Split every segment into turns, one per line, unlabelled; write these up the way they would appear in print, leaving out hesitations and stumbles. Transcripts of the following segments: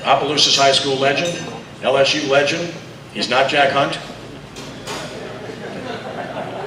Opelousas High School legend, LSU legend. He's not Jack Hunt.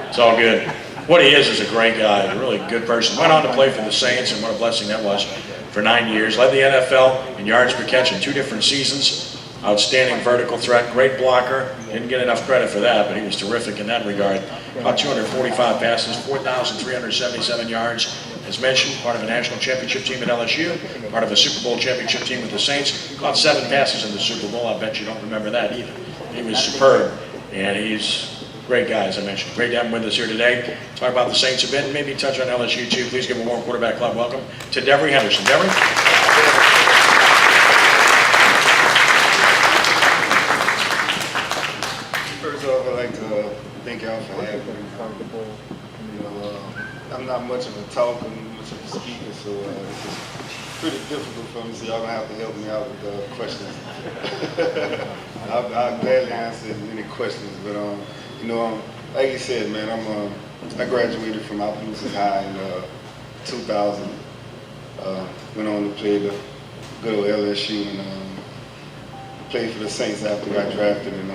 It's all good. What he is a great guy, a really good person. Went on to play for the Saints, and what a blessing that was, for 9 years. Led the NFL in yards per catch in 2 different seasons. Outstanding vertical threat, great blocker. Didn't get enough credit for that, but he was terrific in that regard. About 245 passes, 4,377 yards. As mentioned, part of a national championship team at LSU, part of a Super Bowl championship team with the Saints. Caught 7 passes in the Super Bowl. I bet you don't remember that either. He was superb, and he's a great guy, as I mentioned. Great to have him with us here today. Talk about the Saints a bit, and maybe touch on LSU too. Please give a warm quarterback club welcome to Devery Henderson. Devery?
First off, I'd like to thank y'all for having me. I'm not much of a talker, much of a speaker, so this is pretty difficult for me, so y'all gonna have to help me out with questions. I'll gladly answer any questions, but like you said, man, I graduated from Opelousas High in 2000. Went on to play the good old LSU and played for the Saints after I got drafted, and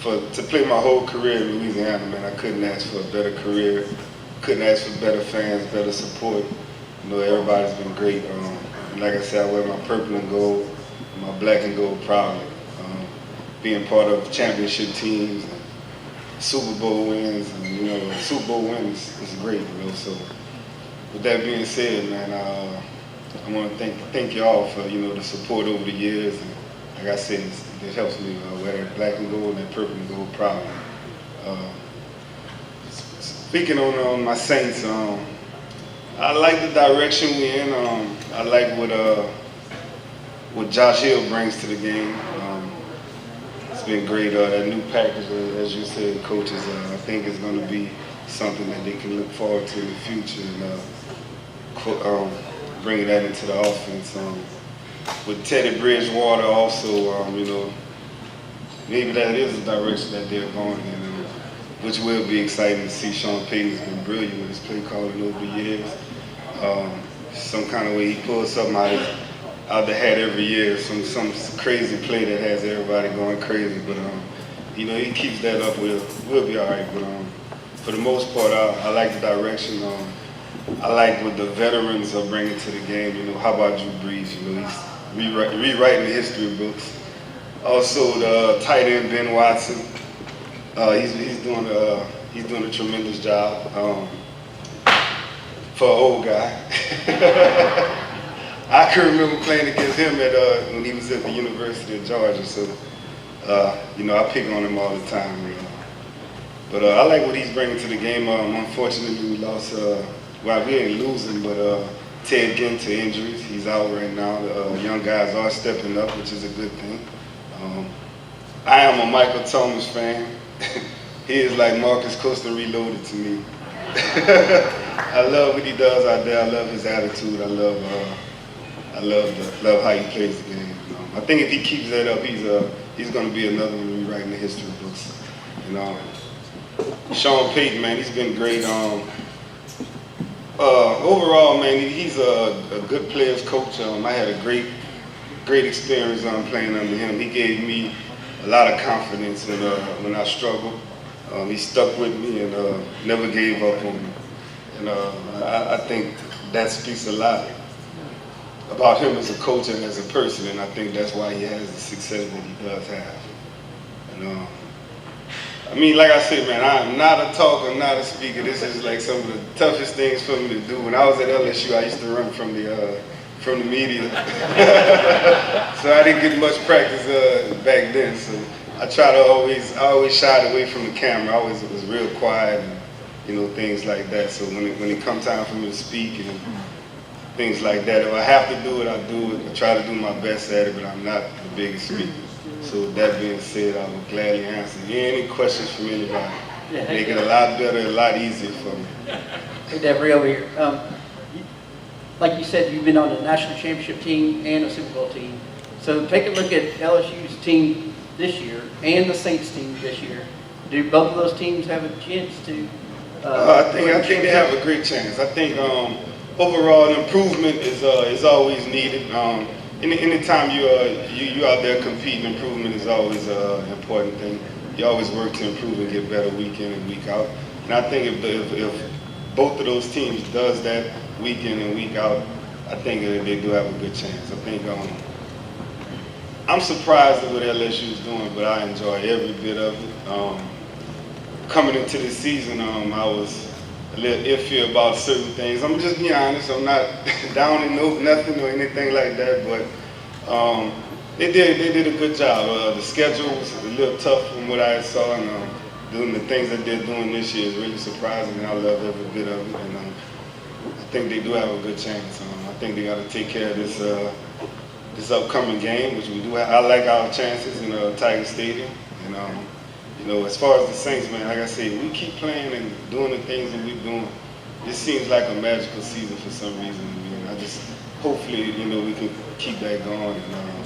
to play my whole career in Louisiana, man, I couldn't ask for a better career. Couldn't ask for better fans, better support. Everybody's been great. And like I said, I wear my purple and gold, my black and gold proudly. Being part of championship teams, and Super Bowl wins, and Super Bowl wins is great. So with that being said, man, I want to thank y'all for the support over the years. And like I said, it helps me wear that black and gold and that purple and gold proudly. Speaking on my Saints, I like the direction we're in. I like what Josh Hill brings to the game. It's been great. That new package, as you said, coaches, I think is going to be something that they can look forward to in the future, and bringing that into the offense. With Teddy Bridgewater also, maybe that is the direction that they're going in. Which will be exciting to see. Sean Payton's been brilliant with his play calling over the years. Some kind of way he pulls something out the hat every year, some crazy play that has everybody going crazy. But he keeps that up. We'll be all right. But for the most part, I like the direction. I like what the veterans are bringing to the game. How about Drew Brees? He's rewriting the history books. Also, the tight end Ben Watson. He's doing a tremendous job for an old guy. I can remember playing against him when he was at the University of Georgia. So I pick on him all the time. But I like what he's bringing to the game. Unfortunately, we lost. We ain't losing, but Ted Ginn to injuries. He's out right now. The young guys are stepping up, which is a good thing. I am a Michael Thomas fan. He is like Marcus Costa reloaded to me. I love what he does out there. I love his attitude. I love how he plays the game. I think if he keeps that up, he's going to be another one rewriting the history books. Sean Payton, man, he's been great. Overall, man, he's a good players coach. I had a great experience playing under him. He gave me a lot of confidence when I struggled. He stuck with me and never gave up on me. And I think that speaks a lot about him as a coach and as a person, and I think that's why he has the success that he does have. And like I said, man, I'm not a talker, not a speaker. This is like some of the toughest things for me to do. When I was at LSU, I used to run from the media. So I didn't get much practice back then. So I always shied away from the camera. I always was real quiet and things like that. So when it comes time for me to speak and things like that, if I have to do it, I do it. I try to do my best at it, but I'm not the biggest speaker. So with that being said, I will gladly answer any questions from anybody. Make it a lot better, a lot easier for me.
Hey, Devery over here. Like you said, you've been on a national championship team and a Super Bowl team. So take a look at LSU's team this year and the Saints team this year. Do both of those teams have a chance to?
I think they have a great chance. I think overall an improvement is always needed. anytime you out there competing, improvement is always an important thing. You always work to improve and get better week in and week out. And I think if both of those teams does that week in and week out, I think they do have a good chance. I think I'm surprised at what LSU is doing, but I enjoy every bit of it. Coming into the season, I was a little iffy about certain things. I'm just being honest. I'm not down in nothing or anything like that, but they did a good job. The schedule was a little tough from what I saw, and doing the things that they're doing this year is really surprising. I love every bit of it, and I think they do have a good chance. I think they got to take care of this upcoming game, which we do have. I like our chances in Tiger Stadium, and as far as the Saints, man, like I said, we keep playing and doing the things that we're doing. It seems like a magical season for some reason. I just hopefully we can keep that going and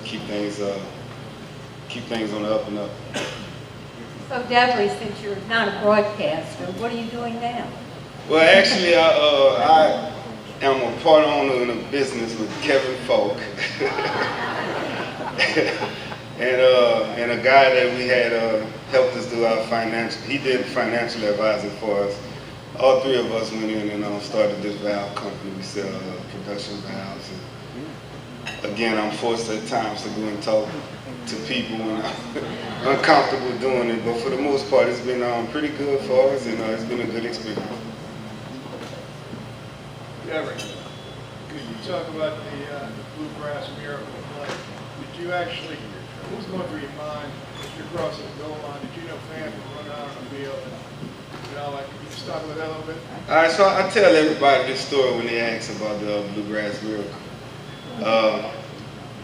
keep things on the up and up.
So Devery, since you're not a broadcaster, what are you doing now?
Well, actually, I am a part owner in a business with Kevin Falk. And a guy that we had helped us do our financial, he did financial advising for us. All three of us went in and started this valve company. We sell production valves. And again, I'm forced at times to go and talk to people when I'm uncomfortable doing it. But for the most part, it's been pretty good for us, and it's been a good experience.
Devery, could you talk about the Bluegrass Miracle play? Did you actually, what was going through your mind as you're crossing the goal line? Did you know fans were running out on the field? Can you just talk about that a little bit?
All right, so I tell everybody this story when they ask about the Bluegrass Miracle.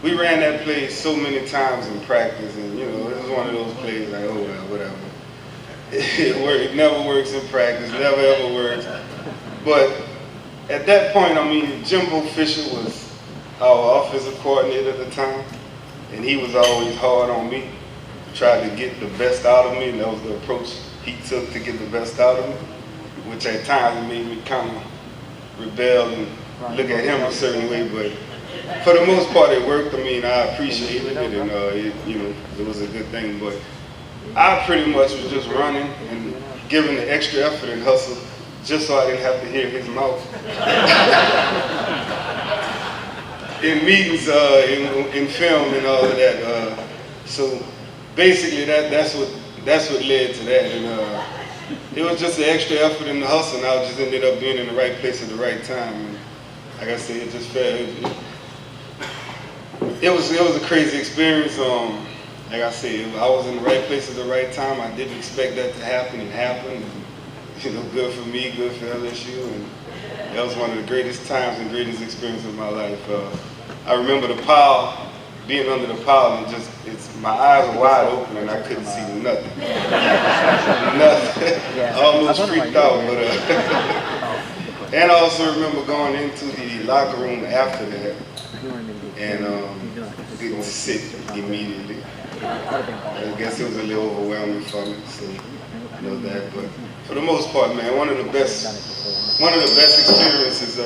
We ran that play so many times in practice, and it was one of those plays like, oh well, whatever. It never works in practice, never ever works. But at that point, Jimbo Fisher was our offensive coordinator at the time, and he was always hard on me, tried to get the best out of me, and that was the approach he took to get the best out of me, which at times made me kind of rebel and look at him a certain way, but for the most part it worked. I appreciated it, and it was a good thing, but I pretty much was just running and giving the extra effort and hustle just so I didn't have to hear his mouth. In meetings, in film and all of that. So basically that's what led to that. And it was just the extra effort and the hustle, and I just ended up being in the right place at the right time. And like I said, it just felt, it was a crazy experience. Like I said, I was in the right place at the right time. I didn't expect that to happen. It happened. Good for me, good for LSU, and that was one of the greatest times and greatest experiences of my life. I remember the pile, being under the pile, and my eyes were wide open and I couldn't see nothing. Nothing. I almost freaked out, but and I also remember going into the locker room after that and getting sick immediately. I guess it was a little overwhelming for me, so that. But for the most part, man, one of the best experiences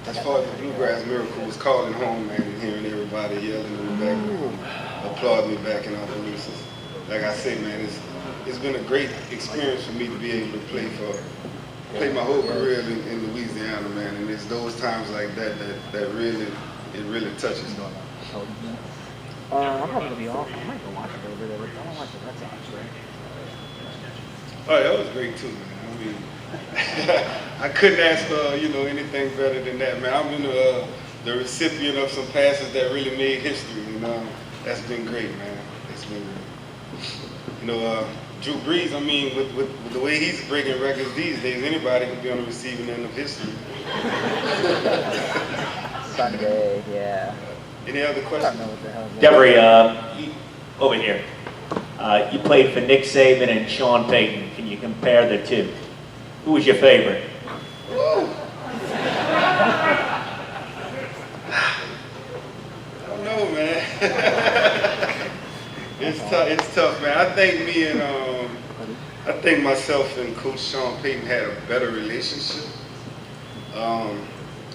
as far as the Bluegrass Miracle was calling home, man, and hearing everybody yelling in the back room, applauding me back in our releases. Like I say, man, it's been a great experience for me to be able to play my whole career in Louisiana, man, and it's those times like that really touches me.
I'm probably gonna be off. I might go watch it over there. I don't like the Red Sox, right?
Oh, that was great too, man. I couldn't ask for anything better than that, man. I've been the recipient of some passes that really made history, and that's been great, man. It's been great. Drew Brees, with the way he's breaking records these days, anybody can be on the receiving end of history.
Sunday, yeah.
Any other questions?
I don't know what the hell.
Devery, over here. You played for Nick Saban and Sean Payton. Can you compare the two? Who was your favorite?
Woo. I don't know, man. It's tough, man. I think myself and Coach Sean Payton had a better relationship.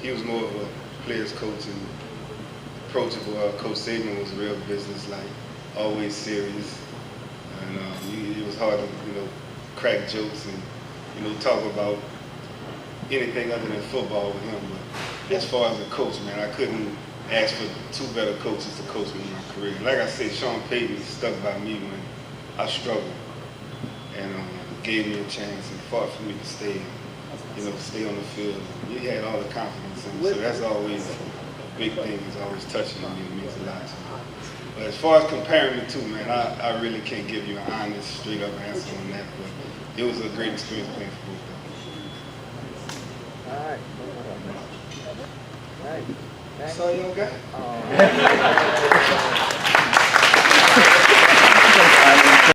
He was more of a players coach and approachable. Coach Saban was real business-like, always serious, and it was hard to crack jokes and talk about anything other than football with him. But as far as a coach, man, I couldn't ask for two better coaches to coach me in my career. Like I said, Sean Payton stuck by me when I struggled, and gave me a chance and fought for me to stay on the field. He had all the confidence in me, so that's always a big thing. It's always touching on me. It means a lot to me. But as far as comparing the two, man, I really can't give you an honest, straight up answer on that. But it was a great experience playing for both of them.
All right. All right.
That's all y'all got?
Oh.